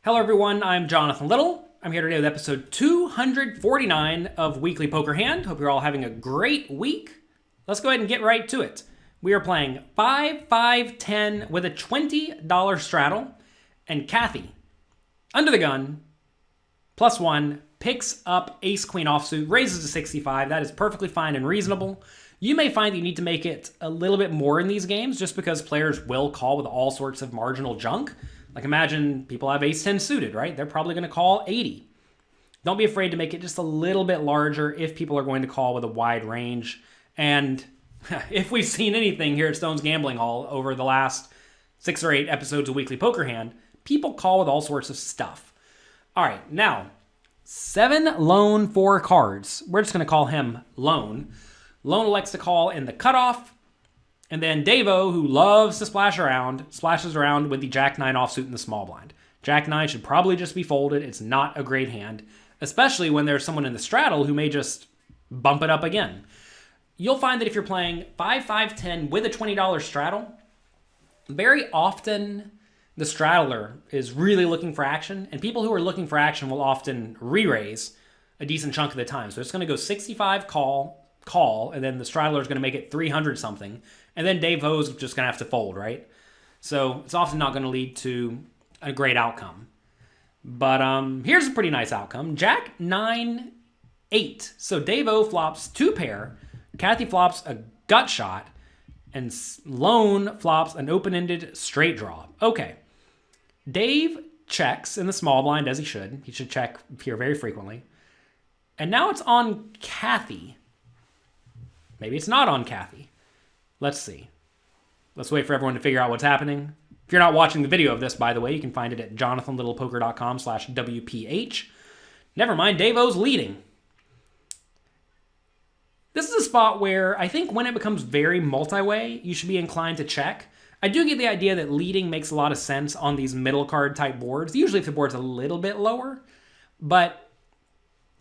Hello everyone, I'm Jonathan Little. I'm here today with episode 249 of Weekly Poker Hand. Hope you're all having a great week. Let's go ahead and get right to it. We are playing 5-5-10 with a $20 straddle, and Kathy, under the gun, +1, picks up ace-queen offsuit, raises to 65. That is perfectly fine and reasonable. You may find that you need to make it a little bit more in these games just because players will call with all sorts of marginal junk. Like imagine people have ace-10 suited, right? They're probably going to call 80. Don't be afraid to make it just a little bit larger if people are going to call with a wide range. And if we've seen anything here at Stone's Gambling Hall over the last 6 or 8 episodes of Weekly Poker Hand, people call with all sorts of stuff. All right, now, 7 Lone 4 cards. We're just going to call him Lone. Lone elects to call in the cutoff. And then Davo, who loves to splash around, splashes around with the Jack-9 offsuit in the small blind. Jack-9 should probably just be folded. It's not a great hand, especially when there's someone in the straddle who may just bump it up again. You'll find that if you're playing 5-5-10 with a $20 straddle, very often the straddler is really looking for action, and people who are looking for action will often re-raise a decent chunk of the time. So it's going to go 65 call, and then the straddler is going to make it 300 something, and then Dave Ho's just going to have to fold, right? So it's often not going to lead to a great outcome. But here's a pretty nice outcome. Jack 9 8. So Dave O flops 2 pair, Kathy flops a gut shot, and Lone flops an open-ended straight draw. Okay. Dave checks in the small blind as he should. He should check here very frequently. And now it's on Kathy. Maybe it's not on Kathy. Let's see. Let's wait for everyone to figure out what's happening. If you're not watching the video of this, by the way, you can find it at jonathanlittlepoker.com/WPH. Never mind, Davo's leading. This is a spot where I think when it becomes very multi-way, you should be inclined to check. I do get the idea that leading makes a lot of sense on these middle card type boards, usually if the board's a little bit lower. But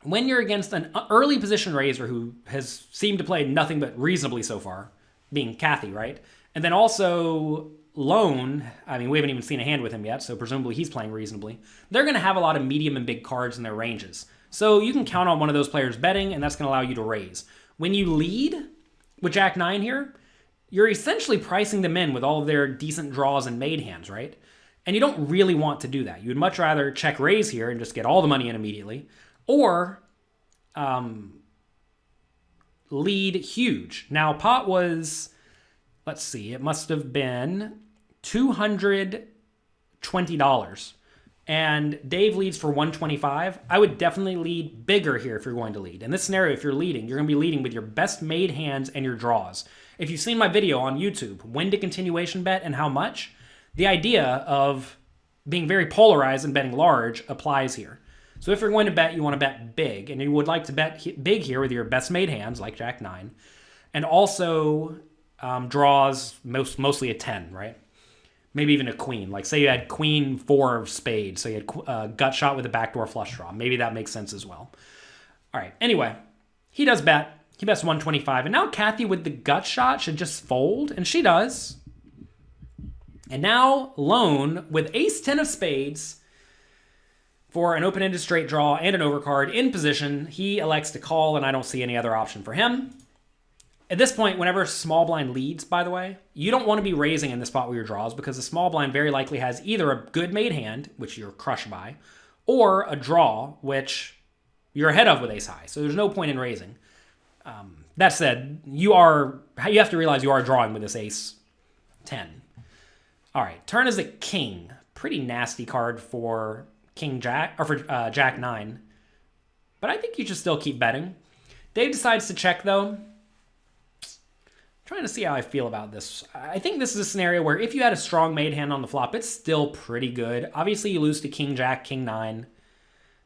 when you're against an early position raiser who has seemed to play nothing but reasonably so far, being Kathy, right? And then also Lone, I mean, we haven't even seen a hand with him yet, so presumably he's playing reasonably. They're going to have a lot of medium and big cards in their ranges. So you can count on one of those players betting, and that's going to allow you to raise. When you lead with Jack-9 here, you're essentially pricing them in with all of their decent draws and made hands, right? And you don't really want to do that. You would much rather check raise here and just get all the money in immediately, or lead huge. Now, pot was, let's see, it must have been $220. And Dave leads for $125. I would definitely lead bigger here if you're going to lead. In this scenario, if you're leading, you're going to be leading with your best made hands and your draws. If you've seen my video on YouTube, when to continuation bet and how much, the idea of being very polarized and betting large applies here. So if you're going to bet, you want to bet big, and you would like to bet big here with your best made hands, like Jack-9, and also draws mostly a 10, right? Maybe even a queen. Like say you had queen 4 of spades, so you had a gut shot with a backdoor flush draw. Maybe that makes sense as well. All right, anyway, he does bet. He bets 125, and now Kathy with the gut shot should just fold, and she does. And now Lone with ace-10 of spades, for an open-ended straight draw and an overcard in position, he elects to call, and I don't see any other option for him. At this point, whenever small blind leads, by the way, you don't want to be raising in the spot where your draws because the small blind very likely has either a good made hand, which you're crushed by, or a draw, which you're ahead of with ace high. So there's no point in raising. That said, you have to realize you are drawing with this ace 10. All right, turn is a king. Pretty nasty card for King Jack, or for Jack-9. But I think you should still keep betting. Dave decides to check, though. I'm trying to see how I feel about this. I think this is a scenario where if you had a strong made hand on the flop, it's still pretty good. Obviously, you lose to King Jack, King 9.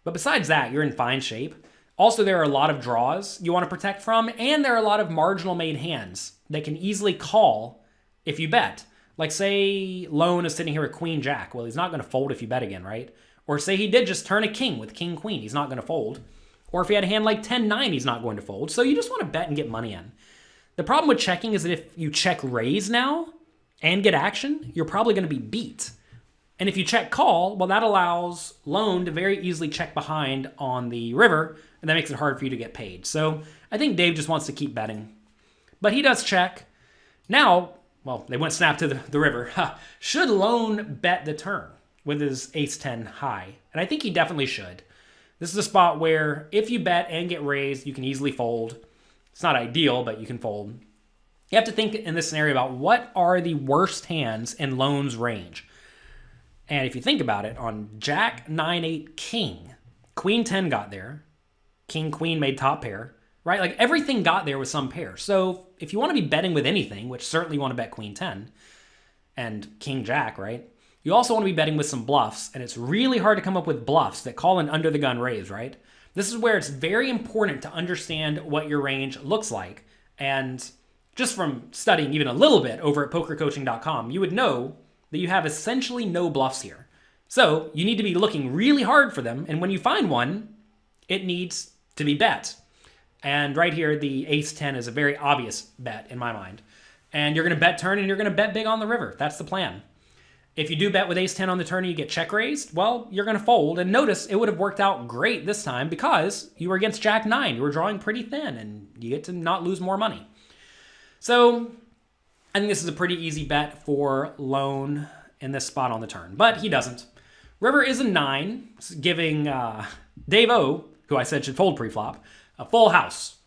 But besides that, you're in fine shape. Also, there are a lot of draws you want to protect from, and there are a lot of marginal made hands that can easily call if you bet. Like, say Lone is sitting here with Queen Jack. Well, he's not going to fold if you bet again, right? Or say he did just turn a king with King Queen. He's not going to fold. Or if he had a hand like 10-9, he's not going to fold. So you just want to bet and get money in. The problem with checking is that if you check raise now and get action, you're probably going to be beat. And if you check call, well, that allows lone to very easily check behind on the river, and that makes it hard for you to get paid. So I think Dave just wants to keep betting. But he does check. Now, well, they went snap to the river. Should lone bet the turn with his ace-10 high? And I think he definitely should. This is a spot where if you bet and get raised, you can easily fold. It's not ideal, but you can fold. You have to think in this scenario about what are the worst hands in lone's range. And if you think about it, on Jack, 9, 8, King, Queen 10 got there. King, Queen made top pair, right? Like everything got there with some pair. So if you want to be betting with anything, which certainly you want to bet Queen 10 and King, Jack, right? You also want to be betting with some bluffs, and it's really hard to come up with bluffs that call an under the gun raise, right? This is where it's very important to understand what your range looks like. And just from studying even a little bit over at pokercoaching.com, you would know that you have essentially no bluffs here. So you need to be looking really hard for them. And when you find one, it needs to be bet. And right here, the ace-10 is a very obvious bet in my mind. And you're going to bet turn and you're going to bet big on the river. That's the plan. If you do bet with ace-10 on the turn and you get check raised, well, you're going to fold. And notice it would have worked out great this time because you were against Jack-9. You were drawing pretty thin and you get to not lose more money. So I think this is a pretty easy bet for lone in this spot on the turn, but he doesn't. River is a 9, giving Dave O, who I said should fold pre-flop, a full house.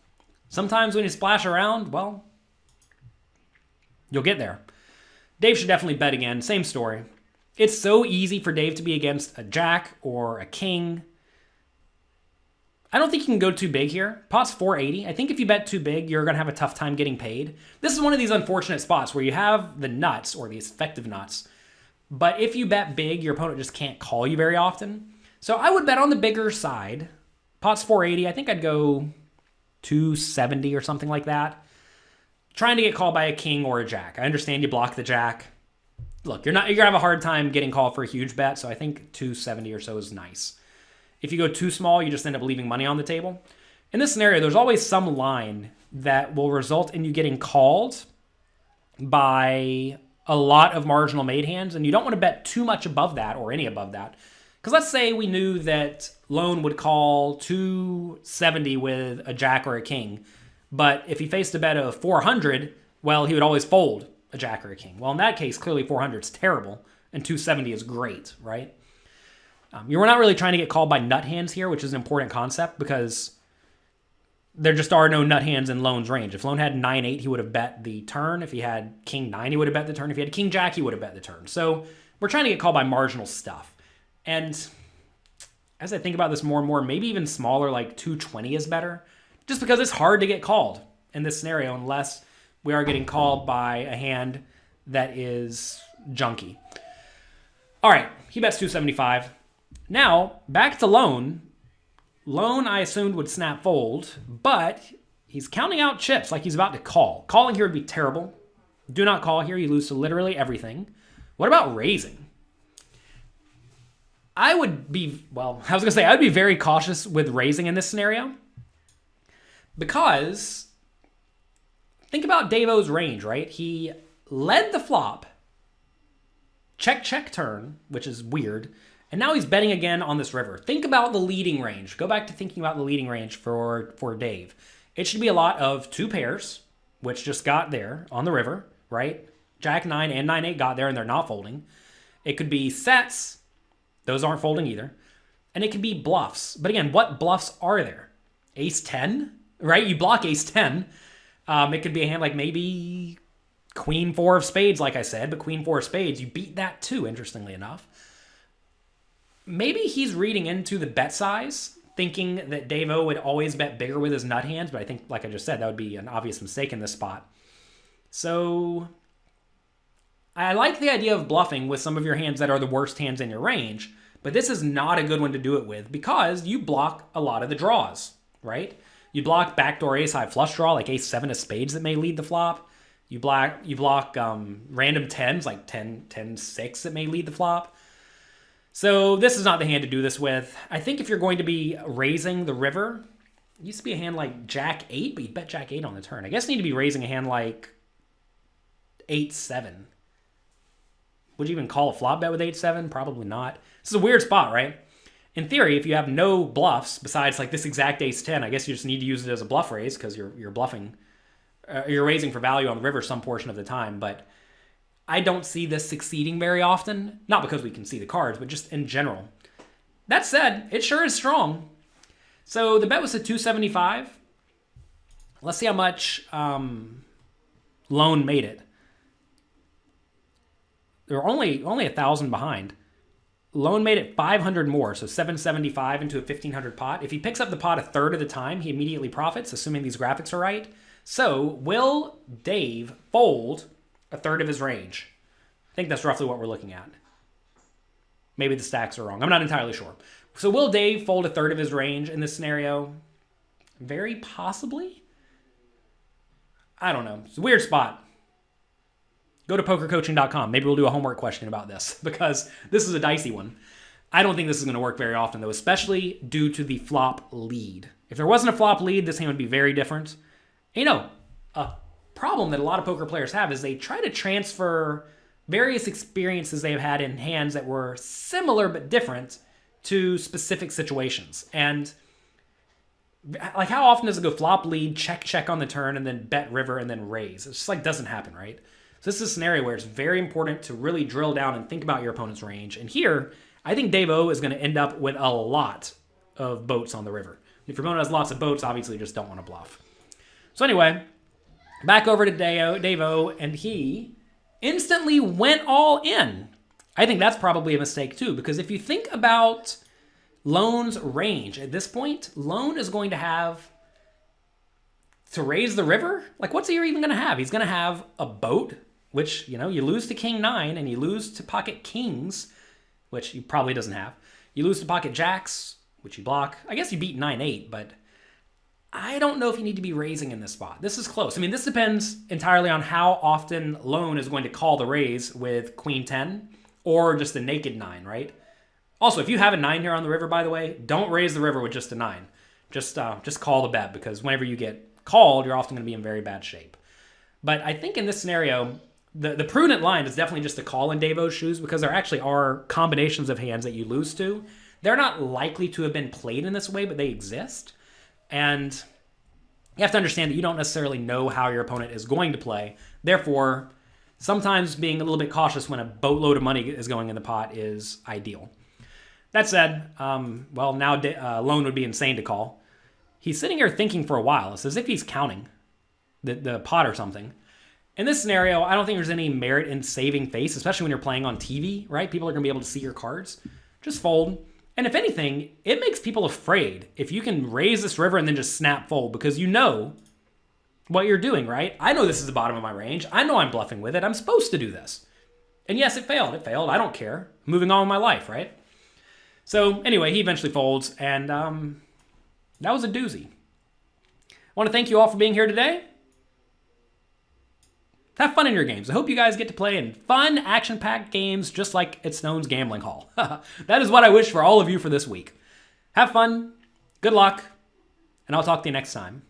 Sometimes when you splash around, well, you'll get there. Dave should definitely bet again. Same story. It's so easy for Dave to be against a jack or a king. I don't think you can go too big here. Pot's 480. I think if you bet too big, you're going to have a tough time getting paid. This is one of these unfortunate spots where you have the nuts or the effective nuts. But if you bet big, your opponent just can't call you very often. So I would bet on the bigger side. Pot's 480. I think I'd go 270 or something like that. Trying to get called by a king or a jack. I understand you block the jack. Look, you're going to have a hard time getting called for a huge bet, so I think 270 or so is nice. If you go too small, you just end up leaving money on the table. In this scenario, there's always some line that will result in you getting called by a lot of marginal made hands, and you don't want to bet too much above that or any above that. Because let's say we knew that lone would call 270 with a jack or a king, but if he faced a bet of 400, well, he would always fold a jack or a king. Well, in that case, clearly 400 is terrible, and 270 is great, right? You're not really trying to get called by nut hands here, which is an important concept because there just are no nut hands in lone's range. If lone had 9-8, he would have bet the turn. If he had king 9, he would have bet the turn. If he had king jack, he would have bet the turn. So we're trying to get called by marginal stuff. And as I think about this more and more, maybe even smaller, like 220 is better, just because it's hard to get called in this scenario unless we are getting called by a hand that is junky. All right, he bets 275. Now, back to lone. Lone, I assumed, would snap fold, but he's counting out chips like he's about to call. Calling here would be terrible. Do not call here. You lose to literally everything. What about raising? I would be very cautious with raising in this scenario because think about Dave-O's range, right? He led the flop, check turn, which is weird, and now he's betting again on this river. Think about the leading range. Go back to thinking about the leading range for Dave. It should be a lot of two pairs, which just got there on the river, right? Jack 9 and 9-8 got there and they're not folding. It could be sets. Those aren't folding either. And it could be bluffs. But again, what bluffs are there? Ace 10, right? You block ace 10. It could be a hand like maybe queen 4 of spades, like I said, but queen 4 of spades, you beat that too, interestingly enough. Maybe he's reading into the bet size, thinking that Dave-O would always bet bigger with his nut hands, but I think, like I just said, that would be an obvious mistake in this spot. So I like the idea of bluffing with some of your hands that are the worst hands in your range, but this is not a good one to do it with because you block a lot of the draws, right? You block backdoor ace-high flush draw, like ace-7 of spades that may lead the flop. You block random 10s, like 10-6 that may lead the flop. So this is not the hand to do this with. I think if you're going to be raising the river, it used to be a hand like Jack 8, but you bet Jack 8 on the turn. I guess you need to be raising a hand like 8-7. Would you even call a flop bet with 8-7? Probably not. This is a weird spot, right? In theory, if you have no bluffs besides like this exact ace-10, I guess you just need to use it as a bluff raise because you're bluffing. You're raising for value on the river some portion of the time, but I don't see this succeeding very often. Not because we can see the cards, but just in general. That said, it sure is strong. So the bet was at 275. Let's see how much Lone made it. They're only 1,000 behind. Lone made it 500 more, so 775 into a 1,500 pot. If he picks up the pot a third of the time, he immediately profits, assuming these graphics are right. So will Dave fold a third of his range? I think that's roughly what we're looking at. Maybe the stacks are wrong. I'm not entirely sure. So will Dave fold a third of his range in this scenario? Very possibly. I don't know. It's a weird spot. Go to pokercoaching.com. Maybe we'll do a homework question about this because this is a dicey one. I don't think this is going to work very often, though, especially due to the flop lead. If there wasn't a flop lead, this hand would be very different. You know, a problem that a lot of poker players have is they try to transfer various experiences they've had in hands that were similar but different to specific situations. And like, how often does it go flop lead, check on the turn, and then bet river, and then raise? It's just like doesn't happen, right? So this is a scenario where it's very important to really drill down and think about your opponent's range. And here, I think Dave O is going to end up with a lot of boats on the river. If your opponent has lots of boats, obviously you just don't want to bluff. So anyway, back over to Dave O, and he instantly went all in. I think that's probably a mistake too, because if you think about Lone's range at this point, Lone is going to have to raise the river. Like, what's he even going to have? He's going to have a boat, which, you know, you lose to King 9 and you lose to pocket kings, which he probably doesn't have. You lose to pocket jacks, which you block. I guess you beat 9-8, but I don't know if you need to be raising in this spot. This is close. I mean, this depends entirely on how often Lone is going to call the raise with Queen 10 or just a naked 9, right? Also, if you have a 9 here on the river, by the way, don't raise the river with just a 9. Just call the bet, because whenever you get called, you're often going to be in very bad shape. But I think in this scenario, the prudent line is definitely just to call in Dave O's shoes, because there actually are combinations of hands that you lose to. They're not likely to have been played in this way, but they exist. And you have to understand that you don't necessarily know how your opponent is going to play. Therefore, sometimes being a little bit cautious when a boatload of money is going in the pot is ideal. That said, well, now Lone would be insane to call. He's sitting here thinking for a while. It's as if he's counting the pot or something. In this scenario, I don't think there's any merit in saving face, especially when you're playing on TV, right? People are going to be able to see your cards. Just fold. And if anything, it makes people afraid if you can raise this river and then just snap fold, because you know what you're doing, right? I know this is the bottom of my range. I know I'm bluffing with it. I'm supposed to do this. And yes, it failed. It failed. I don't care. Moving on with my life, right? So anyway, he eventually folds, and that was a doozy. I want to thank you all for being here today. Have fun in your games. I hope you guys get to play in fun, action-packed games just like at Snone's Gambling Hall. That is what I wish for all of you for this week. Have fun, good luck, and I'll talk to you next time.